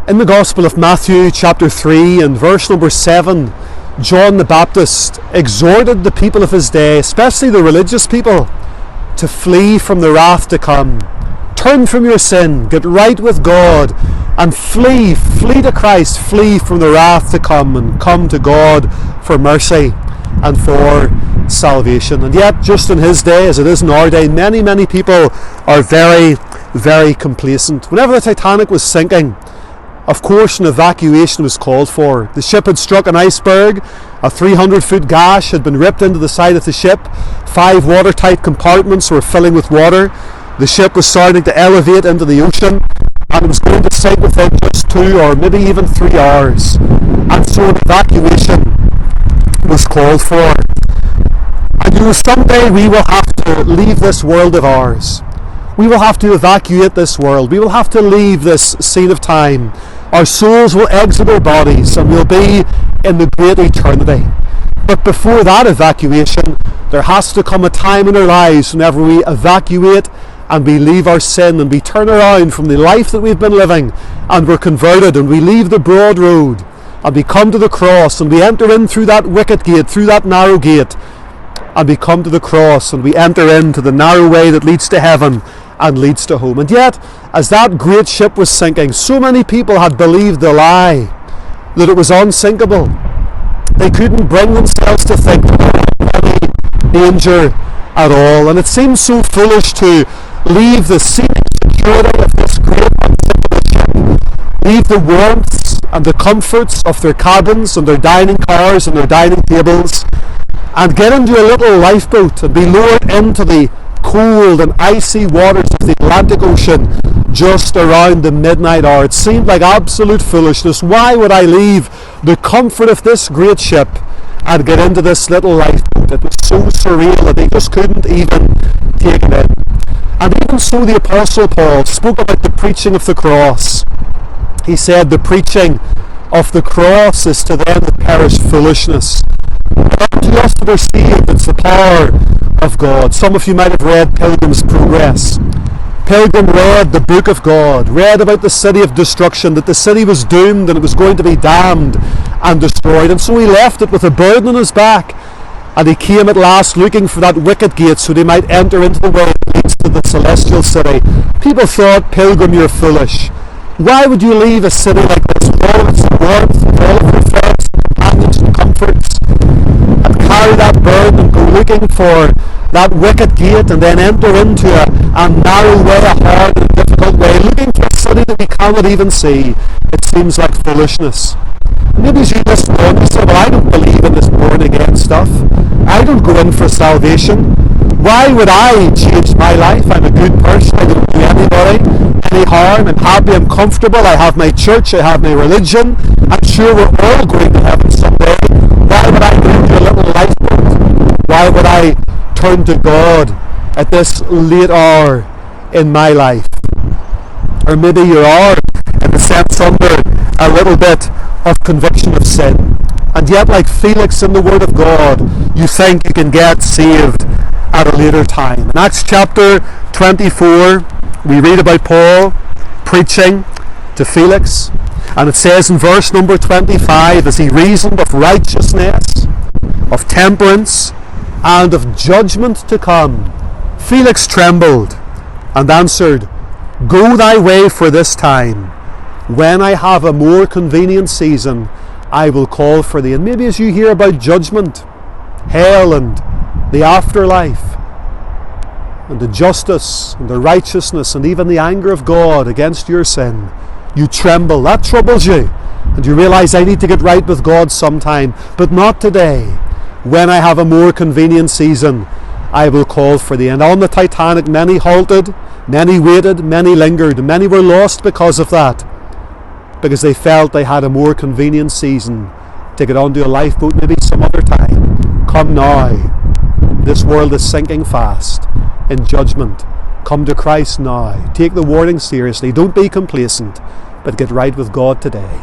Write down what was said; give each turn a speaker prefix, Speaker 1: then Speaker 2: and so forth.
Speaker 1: In the Gospel of Matthew chapter 3 and verse number 7, John the Baptist exhorted the people of his day, especially the religious people, to flee from the wrath to come. Turn from your sin, get right with God, and flee to Christ, flee from the wrath to come, and come to God for mercy and for salvation. And yet, just in his day, as it is in our day, many people are very, very complacent. Whenever the Titanic was sinking, of course an evacuation was called for. The ship had struck an iceberg, a 300-foot gash had been ripped into the side of the ship, 5 watertight compartments were filling with water, the ship was starting to elevate into the ocean, and it was going to sink within just 2 or maybe even 3 hours. And so an evacuation was called for. And someday we will have to leave this world of ours. We will have to evacuate this world. We will have to leave this scene of time. Our souls will exit our bodies and we'll be in the great eternity. But before that evacuation, there has to come a time in our lives whenever we evacuate and we leave our sin and we turn around from the life that we've been living and we're converted and we leave the broad road and we come to the cross and we enter in through that wicket gate, through that narrow gate, and we come to the cross and we enter into the narrow way that leads to heaven and leads to home. And yet, as that great ship was sinking, so many people had believed the lie that it was unsinkable. They couldn't bring themselves to think that there was any danger at all. And it seemed so foolish to leave the scenic security of this great unsinkable ship, leave the warmth and the comforts of their cabins and their dining cars and their dining tables, and get into a little lifeboat and be lowered into the cold and icy waters of the Atlantic Ocean just around the midnight hour. It seemed like absolute foolishness. Why would I leave the comfort of this great ship and get into this little lifeboat? It was so surreal that they just couldn't even take it in. And even so, the Apostle Paul spoke about the preaching of the cross. He said the preaching of the cross is to them that perish foolishness. But unto us that are saved, it's the power of God. Some of you might have read Pilgrim's Progress. Pilgrim read the book of God, read about the city of destruction, that the city was doomed and it was going to be damned and destroyed. And so he left it with a burden on his back, and he came at last looking for that wicket gate so that he might enter into the way that leads to the celestial city. People thought, Pilgrim, you're foolish. Why would you leave a city like this with all of its warmth, with all of its friends, companions and comforts, and carry that burden and go looking for that wicket gate and then enter into a narrow way, a hard and difficult way, looking for a city that we cannot even see? It seems like foolishness. Maybe as you listen on, you say, well, I don't believe in this born again stuff. I don't go in for salvation. Why would I change my life? I'm a good person. I don't do anybody any harm. I'm happy. I'm comfortable. I have my church. I have my religion. I'm sure we're all going to heaven someday. Why would I go into a little lifeboat? Why would I turn to God at this late hour in my life? Or maybe you are, in a sense, under a little bit of conviction of sin. And yet, like Felix in the Word of God, you think you can get saved at a later time. In Acts chapter 24, we read about Paul preaching to Felix, and it says in verse number 25, as he reasoned of righteousness, of temperance, and of judgment to come, Felix trembled and answered, Go thy way for this time. When I have a more convenient season, I will call for thee. And maybe as you hear about judgment, hell and the afterlife, and the justice and the righteousness and even the anger of God against your sin, you tremble. That troubles you. And you realize, I need to get right with God sometime, but not today. When I have a more convenient season, I will call for thee. And on the Titanic, many halted, many waited, many lingered, many were lost because of that, because they felt they had a more convenient season to get onto a lifeboat maybe some other time. Come now. This world is sinking fast in judgment. Come to Christ now. Take the warning seriously. Don't be complacent, but get right with God today.